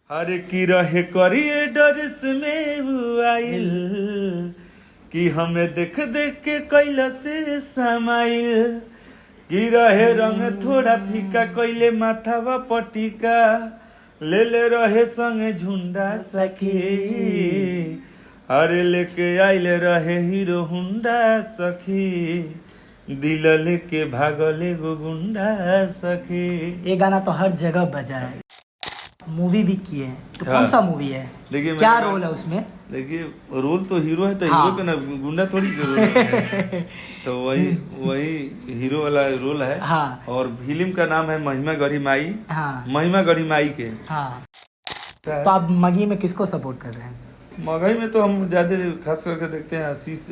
हर की रहे करिए डरस में वो आइल कि हमें देख देख के कैला से समाइल कि रहे रंग थोड़ा फीका कैले माथावा पटिका ले ले रहे संगे झुंडा सखी अरे लेके आइले रहे हीरो हुंडा सखी दिल लेके भागले गो गुंडा सखी। ये गाना तो हर जगह बजा है, मूवी भी किए हैं। तो हाँ। कौन सा मूवी है, देखिए क्या रोल है उसमें? देखिए रोल तो हीरो है, तो हाँ। हीरो का ना गुंडा थोड़ी रोल है। तो वही हीरो वाला रोल है। हाँ। और फिल्म का नाम है महिमा गढ़ी माई। हाँ। महिमा गढ़ी माई के। हाँ। तो आप मगी में किसको सपोर्ट कर रहे हैं? मगही में तो हम ज्यादा खास करके देखते हैं आशीष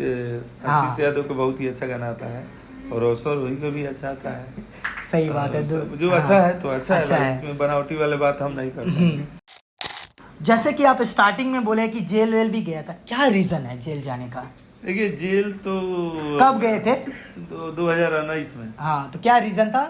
हाँ। यादव का बहुत ही अच्छा गाना आता है और अवसर वही का भी अच्छा आता है। सही बात है। जो हाँ। अच्छा है तो अच्छा अच्छा है, है। इसमें बनावटी वाले बात हम नहीं करते। जैसे कि आप स्टार्टिंग में बोले कि जेल वेल भी गया था, क्या रीजन है जेल जाने का? देखिए जेल तो कब गए थे? 2019 में। हाँ, तो क्या रीजन था?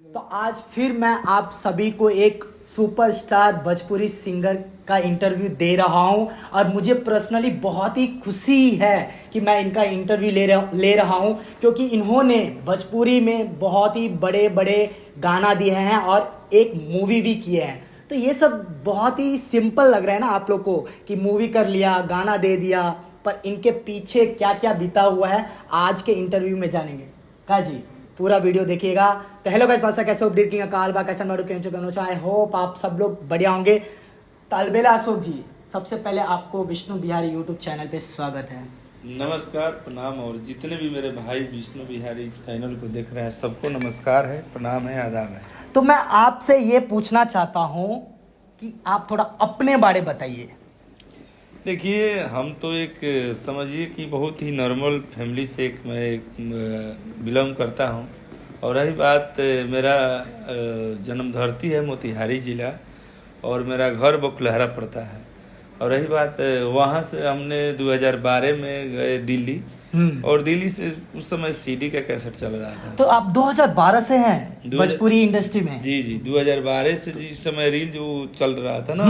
तो आज फिर मैं आप सभी को एक सुपरस्टार भोजपुरी सिंगर का इंटरव्यू दे रहा हूं और मुझे पर्सनली बहुत ही खुशी है कि मैं इनका इंटरव्यू ले रहा हूं, क्योंकि इन्होंने भोजपुरी में बहुत ही बड़े बड़े गाना दिए हैं और एक मूवी भी किए हैं। तो ये सब बहुत ही सिंपल लग रहा है ना आप लोग को कि मूवी कर लिया, गाना दे दिया, पर इनके पीछे क्या क्या बीता हुआ है आज के इंटरव्यू में जानेंगे। का जी पूरा वीडियो देखिएगा। तो हेलो गाइस, वासा कैसे उपडेट किंग काल बा कैसा मारो केम चो आई होप आप सब लोग बढ़िया होंगे। तालबेला अशोक जी, सबसे पहले आपको विष्णु बिहारी यूट्यूब चैनल पे स्वागत है। नमस्कार, प्रणाम। और जितने भी मेरे भाई विष्णु बिहारी चैनल को देख रहे हैं सबको नमस्कार है, प्रणाम है, आदाब है। तो मैं आपसे ये पूछना चाहता हूँ कि आप थोड़ा अपने बारे बताइए। देखिए हम तो एक समझिए कि बहुत ही नॉर्मल फैमिली से मैं बिलोंग करता हूं। और रही बात मेरा जन्म धरती है मोतिहारी जिला और मेरा घर बकुलहरा पड़ता है। और रही बात वहां से हमने 2012 में गए दिल्ली और दिल्ली से उस समय सीडी का कैसेट चल रहा था। तो आप 2012 से हैं भोजपुरी इंडस्ट्री में? जी 2012 से जिस समय रील जो चल रहा था ना,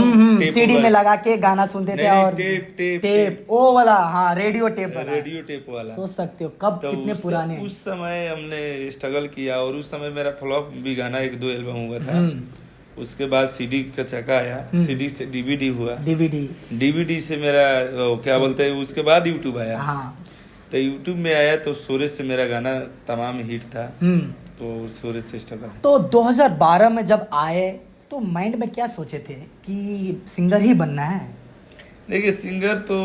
सीडी में लगा के गाना सुनते थे और टेप ओ वाला, हाँ रेडियो टेप वाला। सोच सकते हो कब तो कितने पुराने। उस समय हमने स्ट्रगल किया और उस समय मेरा फ्लॉप भी गाना 1-2 एल्बम हुआ था। उसके बाद सीडी का चक्का आया, सीडी से डीवीडी हुआ, डीवीडी से मेरा क्या बोलते हैं, उसके बाद यूट्यूब आया। हाँ। तो यूट्यूब में आया तो सूरज से मेरा गाना तमाम हिट था। तो सूरज से स्ट्रगल। तो 2012 में जब आए तो माइंड में क्या सोचे थे कि सिंगर ही बनना है? देखिए सिंगर तो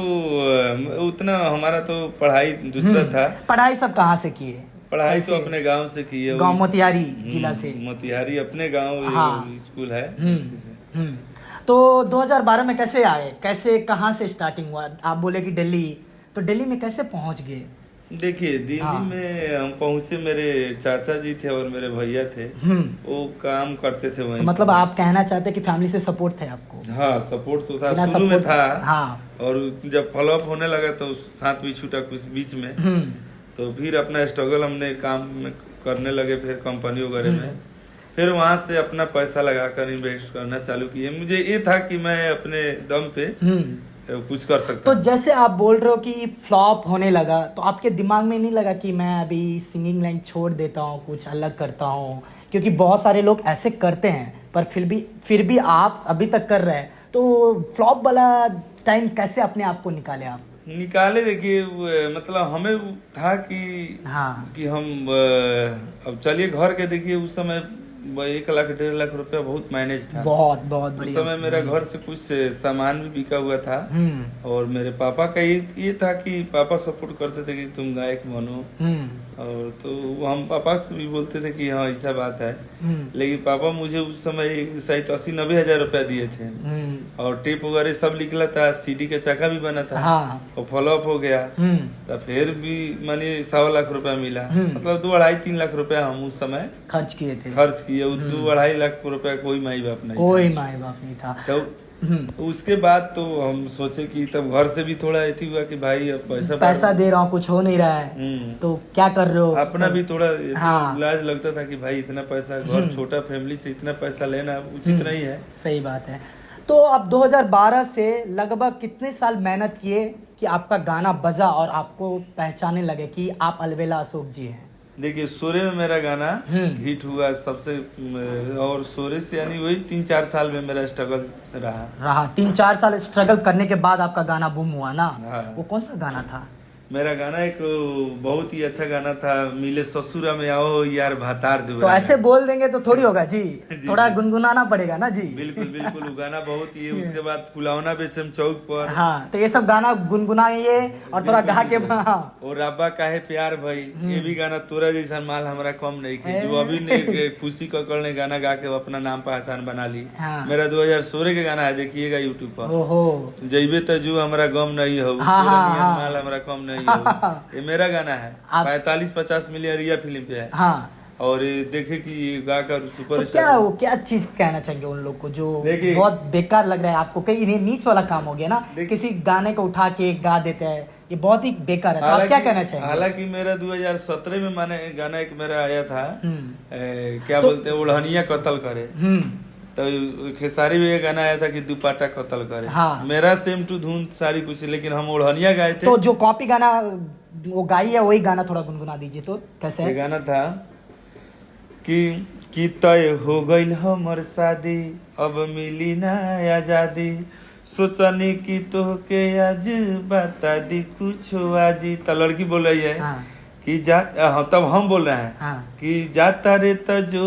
उतना हमारा तो पढ़ाई दूसरा था। पढ़ाई सब कहाँ से किए? पढ़ाई तो अपने गांव से की है, गांव मोतिहारी जिला से। मोतिहारी अपने गांव हाँ। स्कूल है। तो 2012 में कैसे आए, कैसे कहाँ से स्टार्टिंग हुआ? आप बोले कि दिल्ली, तो दिल्ली में कैसे पहुंच गए? देखिए दिल्ली में हम पहुंचे, मेरे चाचा जी थे और मेरे भैया थे, वो काम करते थे वहीं। तो मतलब आप कहना चाहते हैं कि फैमिली से सपोर्ट थे आपको? हाँ सपोर्ट तो था, शुरू में था। हाँ। और जब फॉलोअप होने लगा तो साथ भी छूटा कुछ बीच में। तो फिर अपना स्ट्रगल हमने काम में करने लगे, फिर कंपनी वगैरह में, फिर वहां से अपना पैसा लगाकर इन्वेस्ट करना चालू किए। मुझे ये था कि मैं अपने दम पे कुछ कर सकता। तो जैसे आप बोल रहे हो कि फ्लॉप होने लगा, तो आपके दिमाग में नहीं लगा कि मैं अभी सिंगिंग लाइन छोड़ देता हूँ, कुछ अलग करता हूँ? क्योंकि बहुत सारे लोग ऐसे करते हैं, पर फिर भी आप अभी तक कर रहे हैं। तो फ्लॉप वाला टाइम कैसे अपने आप को निकाले आप? निकाले देखिए, मतलब हमें था कि हाँ कि हम अब चलिए घर के देखिए उस समय 1 लाख 1.5 लाख रुपया बहुत मैनेज था। बहुत उस समय मेरा घर से कुछ सामान भी बिका हुआ था। और मेरे पापा का ये था कि पापा सपोर्ट करते थे कि तुम गायक बनो। और तो हम पापा से भी बोलते थे कि हाँ ऐसा बात है। लेकिन पापा मुझे उस समय शायद 80-90 हजार रुपया दिए थे और टेप वगैरह सब निकला था, सीडी का चक्का भी बना था। हाँ। और फॉलोअप हो गया। तो फिर भी माने 1.25 लाख रुपया मिला, मतलब 2-2.5-3 लाख रुपया हम उस समय खर्च किए। 2-2.5 लाख रुपया कोई माई बाप नहीं था। तो उसके बाद तो हम सोचे कि तब घर से भी थोड़ा ऐसी हुआ कि भाई अब पैसा दे रहा हूँ, कुछ हो नहीं रहा है, तो क्या कर रहे हो, अपना भी थोड़ा हाँ। लाज लगता था कि भाई इतना पैसा, घर छोटा फैमिली से इतना पैसा लेना उचित नहीं है। सही बात है। तो अब 2012 से लगभग कितने साल मेहनत किए कि आपका गाना बजा और आपको पहचाने लगे कि आप अलवेला अशोक जी हैं? देखिए, सोरे में मेरा गाना हिट हुआ सबसे, और सोरे से यानी वही 3-4 साल में मेरा स्ट्रगल रहा 3-4 साल स्ट्रगल करने के बाद आपका गाना बूम हुआ ना। हाँ। वो कौन सा गाना था? मेरा गाना एक बहुत ही अच्छा गाना था, मिले ससुरा में आओ यार भातार दो। तो ऐसे बोल देंगे तो थोड़ी होगा जी, थोड़ा गुनगुनाना पड़ेगा ना जी। बिल्कुल बिल्कुल, वो गाना बहुत ही। उसके बाद फुलावना बेचम चौक पर, हाँ, तो ये सब गाना गुनगुनाइए और थोड़ा गा के। हाँ। और रब्बा काहे प्यार भाई, ये भी गाना, तोरा जैसा माल हमारा कम नहीं है, जो अभी ने खुशी कक्कड़ ने गाना गा के अपना नाम पहचान बना ली। हाँ। मेरा 2016 के गाना है, देखिएगा यूट्यूब पर। ओहो, जैबे तो जो हमारा गम नहीं हो, हाँ, हाँ। माल हमारा कम नहीं हो, ये मेरा गाना है। 45-50 मिलियन रिया फिल्म पे है। हाँ। और ये देखे कि ये गाकर सुपर तो क्या चीज कहना चाहेंगे उन लोग को जो बहुत बेकार लग रहा है आपको? कहीं इन्हें नीच वाला काम हो गया ना, किसी गाने को उठा के गा देते हैं, ये बहुत ही बेकार है। तो आप क्या कहना चाहेंगे? हालांकि मेरा 2017 में माने गाना एक मेरा आया था, क्या बोलते हैं, ओढ़निया कत्ल करे। तो खेसारी में ये गाना आया था कि दुपट्टा कत्ल करे। हाँ। मेरा सेम टू धुन सारी कुछ, लेकिन हम ओढ़निया गाए थे। तो जो कॉपी गाना वो गाई है वही गाना थोड़ा गुनगुना दीजिए। तो कैसे ये गाना था कि तय हो गईल हमर शादी, अब मिली ना आजादी, सोचनी कि तोहके आज बता दी कुछ आजी। तो लड़की बोल रही है कि जा, हाँ, तब हम बोल रहे हैं कि जाता रे तो जो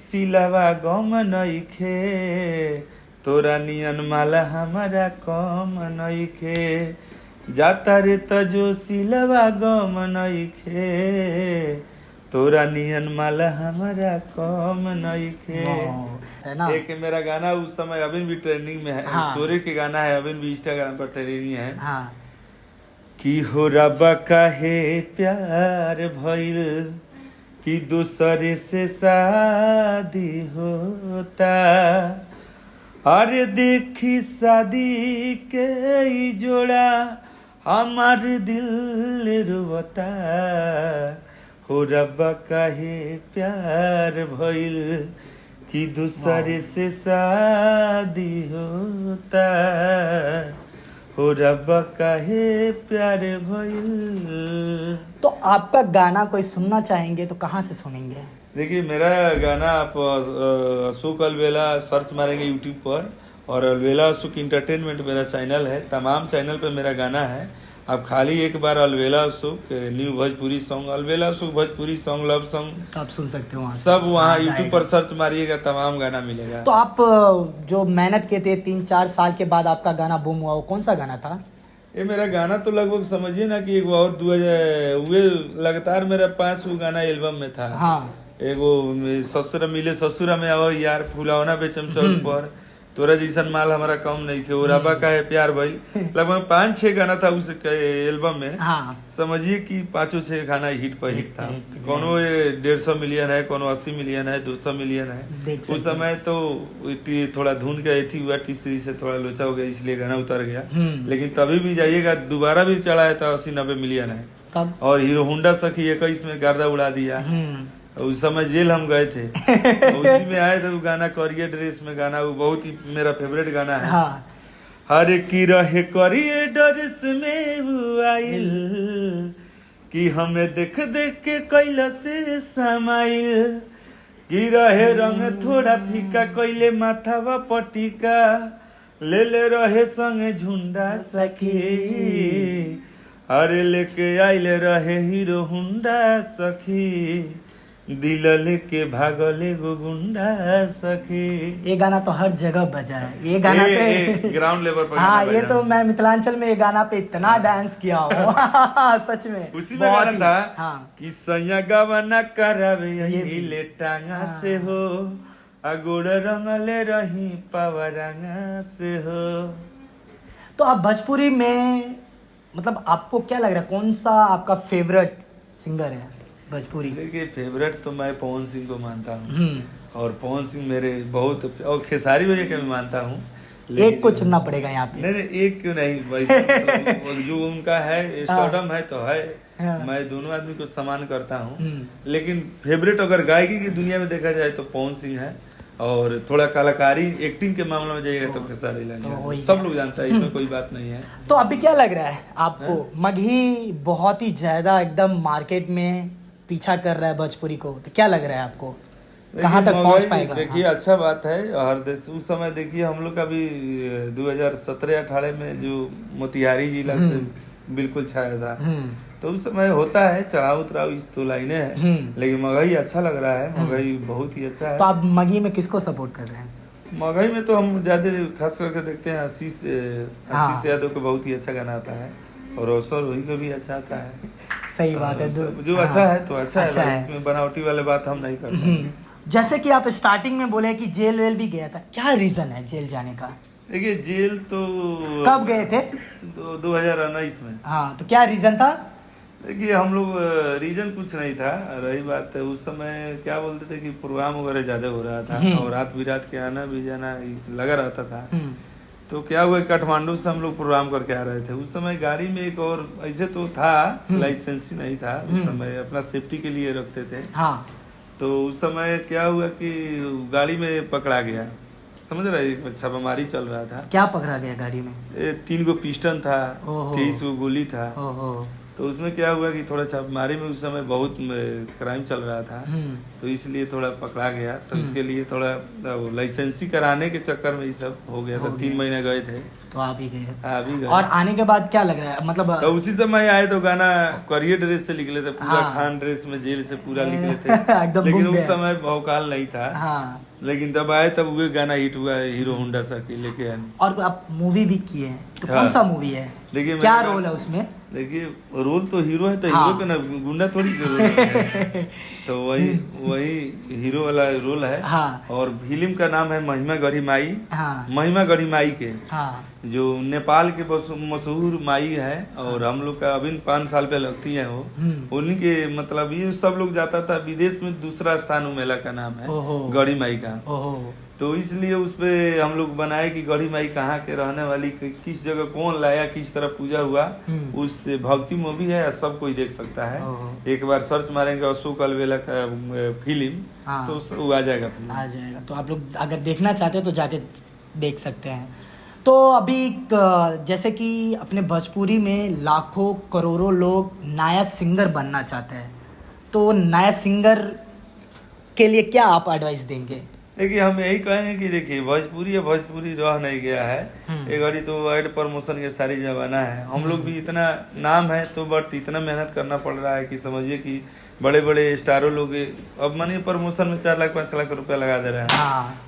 सिलावा गम नइखे, तोरा नियन माला हमारा कम नइखे, जाता रे तो जो सिलावा गम नइखे, तोरा नियन माला हमारा कम नइखे। है ना? एक मेरा गाना उस समय अभी भी ट्रेंडिंग में है। हाँ। सोरे के गाना है, अभी भी इंस्टाग्राम पर ट्रेंडिंग है। हाँ। कि हो रबा काहे प्यार भइल, कि दूसरे से शादी होता, अरे देखी शादी के ई जोड़ा हमार दिल रोता, हो रब्बा काहे प्यार भइल, कि दूसरे से शादी होता, हो रब्बा काहे प्यार भइल। तो आपका गाना कोई सुनना चाहेंगे तो कहाँ से सुनेंगे? देखिए, मेरा गाना आप अशोक अलवेला सर्च मारेंगे यूट्यूब पर, और अलवेला अशोक इंटरटेनमेंट मेरा चैनल है। तमाम चैनल पे मेरा गाना है। आप खाली एक बार अलवेला अशोक न्यू भोजपुरी सॉन्ग, अलवेला Ashok Bhojpuri song, love song आप सुन सकते हो वहाँ, सब वहाँ यूट्यूब पर सर्च मारिएगा, तमाम गाना मिलेगा। तो आप जो मेहनत किए थे 3-4 साल के बाद आपका गाना बूम हुआ, वो कौन सा गाना था? ये मेरा गाना तो लगभग समझिए ना कि एक और 2000 लगातार मेरा 5 गाना एल्बम में था। हाँ। एगो ससुरा मिले ससुरा में आओ यार, फुलावना बेचम चौक पर, तोरा जैसन माल हमारा कम नहीं खे, रबा का है प्यार भाई। लगभग 5-6 गाना था उस एल्बम में। हाँ। समझिए कि 5-6 गाना हिट पर हिट था। कोनो 150 मिलियन है, कोनो 80 मिलियन है, 200 मिलियन है। उस समय तो थोड़ा धुन का एथी हुआ, तीसरी से थोड़ा लोचा हो गया, इसलिए गाना उतर गया। लेकिन तभी भी जाइएगा, दोबारा भी चढ़ा है तो 80-90 मिलियन है। और हीरो होंडा सखी 21 में गर्दा उड़ा दिया। उस समय जेल हम गए थे। उसी में आए थे वो गाना, करिए ड्रेस में गाना, वो बहुत ही मेरा फेवरेट गाना है। हाँ। हर की रहे करिए ड्रेस में वो आइल, कि हमें देख देख के कैला से समाइल, कि रहे रंग थोड़ा फीका, कैले माथावा पटिका, ले ले रहे संगे झुंडा सखी, अरे लेके आइले रहे हीरो हुंडा सखी, दिल लेके भागले गो गुंडा सखी। ये गाना तो हर जगह बजा है। ये गाना पे ग्राउंड लेवल पर। हाँ, ये तो मैं मिथिलांचल में ये गाना पे इतना डांस किया हूँ। सच में उसी में गाना था। हाँ। कि सैया गवाना करावे ले टांगा से हो, अगोड़ रंगले रही पावरंगा से हो। तो आप भोजपुरी में मतलब आपको क्या लग रहा है, कौन सा आपका फेवरेट सिंगर है भोजपुरी? देखिए, फेवरेट तो मैं पवन सिंह को मानता हूँ, और पवन सिंह मेरे बहुत, और खेसारी भैया का भी मानता हूँ, एक को चुनना पड़ेगा यहाँ पे। नहीं एक क्यों नहीं वैसे मतलब जो उनका है स्टारडम है तो है। हाँ। मैं दोनों आदमी को सम्मान करता हूँ, लेकिन फेवरेट अगर गायकी की दुनिया में देखा जाए तो पवन सिंह है, और थोड़ा कलाकारी एक्टिंग के मामले में जाइएगा तो खेसारी लाल यादव। सब लोग जानता है, इसमें कोई बात नहीं है। तो अभी क्या लग रहा है आपको? मगही बहुत ही ज्यादा एकदम मार्केट में पीछा कर रहा है भोजपुरी को, तो क्या लग रहा है आपको कहाँ तक पहुँच पाएगा? देखिए अच्छा बात है, हर देश उस समय देखिए हम लोग का भी 2017-18 में जो मोतिहारी जिला से बिल्कुल छाया था, तो उस समय होता है चढ़ाव उतराव, इस तो लाइनें हैं, लेकिन मगही अच्छा लग रहा है, मगही बहुत ही अच्छा है। तो आप मगही में किसको सपोर्ट कर रहे हैं? मगही में तो हम ज्यादा खास करके देखते हैं आशीष यादव को, बहुत ही अच्छा गाना आता है, और रोशन रोही को भी अच्छा आता है। सही बात है, जो अच्छा है तो अच्छा है, इसमें बनावटी वाले बात हम नहीं करते। जैसे कि आप स्टार्टिंग में बोले कि जेल वेल भी गया था, क्या रीजन है जेल जाने का? देखिए जेल तो कब गए थे? 2019 में। हाँ, तो क्या रीजन था? देखिए हम लोग रीजन कुछ नहीं था, रही बात है उस समय क्या बोलते थे कि प्रोग्राम वगैरह ज्यादा हो रहा था, और रात बिरात के आना भी जाना लगा रहता था। तो क्या हुआ, काठमांडू से हम लोग प्रोग्राम करके आ रहे थे। उस समय गाड़ी में एक और ऐसे तो था, लाइसेंस ही नहीं था उस समय, अपना सेफ्टी के लिए रखते थे। हाँ। तो उस समय क्या हुआ कि गाड़ी में पकड़ा गया, समझ रहे, छापामारी चल रहा था। क्या पकड़ा गया गाड़ी में? 3 गो पिस्टन था, 23 गो गोली था। तो उसमें क्या हुआ कि थोड़ा छापेमारी में उस समय बहुत क्राइम चल रहा था, तो इसलिए थोड़ा पकड़ा गया। तो इसके लिए थोड़ा लाइसेंसी कराने के चक्कर में ये सब हो गया था। 3 महीने गए थे, तो आप ही गए? हाँ भी गए। और आने के बाद क्या लग रहा है, मतलब तो उसी समय आए तो गाना करियर ड्रेस से निकले थे, पूरा खान ड्रेस में जेल से पूरा निकले थे। लेकिन उस समय भौकाल नहीं था। हाँ। लेकिन तब आए तब वो गाना हिट हुआ, हीरो होंडा सा के लेके आए। और आप मूवी भी किए हैं, तो कौन सा मूवी है? देखिए क्या रोल है उसमें? देखिए रोल तो हीरो है, तो हीरो का ना गुंडा थोड़ी रोल है। तो वही हीरो वाला रोल है। हाँ। और फिल्म का नाम है महिमा गढ़ी माई। हाँ। महिमा गढ़ी माई के, हाँ। जो नेपाल के मशहूर माई है, और हम लोग का अभी 5 साल पे लगती है वो, उन्हीं के मतलब ये सब लोग जाता था विदेश में, दूसरा स्थान मेला का नाम है गढ़ी माई का। तो इसलिए उस पे हम लोग बनाए कि गढ़ी माई कहाँ के रहने वाली, किस जगह कौन लाया, किस तरह पूजा हुआ, उस भक्ति मूवी है, सब कोई देख सकता है। एक बार सर्च मारेंगे अशोक अलवेला का फिल्म, तो वो आ जाएगा। तो आप लोग अगर देखना चाहते हो तो जाके देख सकते हैं। तो अभी जैसे कि अपने भोजपुरी में लाखों करोड़ों लोग नया सिंगर बनना चाहते हैं, तो नया सिंगर के लिए क्या आप एडवाइस देंगे? देखिए हम यही कहेंगे कि देखिए भोजपुरी रह नहीं गया है, एक घड़ी तो एड प्रमोशन के सारी जमाना है। हम लोग भी इतना नाम है तो बट इतना मेहनत करना पड़ रहा है कि समझिए कि बड़े बड़े स्टारों लोग अब मानिए प्रमोशन में 4 लाख 5 लाख रुपया लगा दे रहे हैं।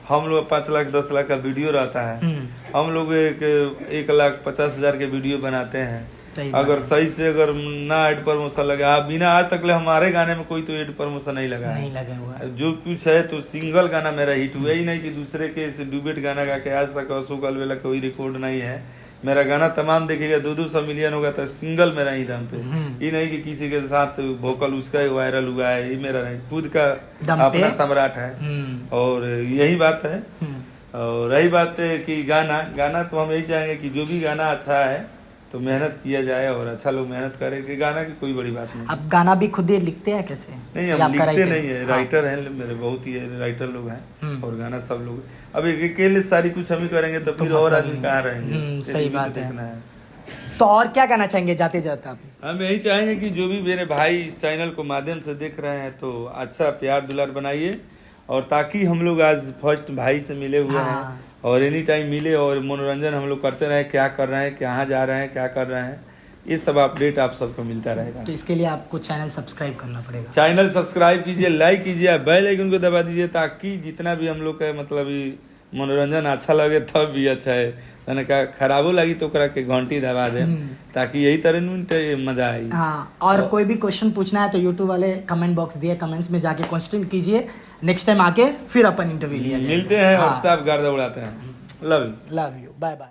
हम लोग 5 लाख 10 लाख का वीडियो रहता है, हम लोग 1,50,000 के वीडियो बनाते हैं। अगर सही से अगर ना एड प्रमोशन लगा, बिना आज तक ले हमारे गाने में कोई तो एड प्रमोशन नहीं लगा है। जो कुछ है तो सिंगल गाना मेरा हिट हुआ ही नहीं कि दूसरे के डुबेट गाना गा के आज तक अशोक अलवेला कोई रिकॉर्ड नहीं है। मेरा गाना तमाम देखेगा 200 मिलियन होगा, तो सिंगल मेरा ही दम पे, ये नहीं कि किसी के साथ वोकल उसका ही वायरल हुआ है, ये मेरा नहीं, खुद का अपना सम्राट है। और यही बात है। और रही बात है कि गाना तो हम यही चाहेंगे कि जो भी गाना अच्छा है तो मेहनत किया जाए, और अच्छा लोग मेहनत करें कि गाना की कोई बड़ी बात नहीं। आप गाना भी खुद ही लिखते हैं कैसे? नहीं, हम लिखते नहीं है, राइटर हैं मेरे, बहुत ही राइटर लोग हैं, और गाना सब लोग। अब अकेले सारी कुछ हम ही करेंगे तो फिर और आदमी कहाँ रहेंगे? सही बात है। तो और क्या कहना चाहेंगे जाते जाते आप? हम यही चाहेंगे कि जो भी मेरे भाई इस चैनल को माध्यम से देख रहे हैं तो अच्छा प्यार दुलार बनाइए, और ताकि हम लोग आज फर्स्ट भाई से मिले हुए हैं और एनी टाइम मिले, और मनोरंजन हम लोग करते रहे, क्या कर रहे हैं, कहाँ जा रहे हैं, क्या कर रहे हैं, ये सब अपडेट आप सबको मिलता रहेगा। तो इसके लिए आपको चैनल सब्सक्राइब करना पड़ेगा। चैनल सब्सक्राइब कीजिए, लाइक कीजिए, बेल आइकन को दबा दीजिए, ताकि जितना भी हम लोग का मतलब मनोरंजन अच्छा लगे तब भी अच्छा है, यानी का खराबो लगी तो करा के घंटी दबा दे, ताकि यही तरह मजा आई। हाँ, और कोई भी क्वेश्चन पूछना है तो यूट्यूब वाले कमेंट बॉक्स दिए, कमेंट्स में जाके क्वेश्चन कीजिए, नेक्स्ट टाइम आके फिर अपन इंटरव्यू लिया मिलते हैं और सब गर्दा उड़ाते हैं। Love you, bye bye.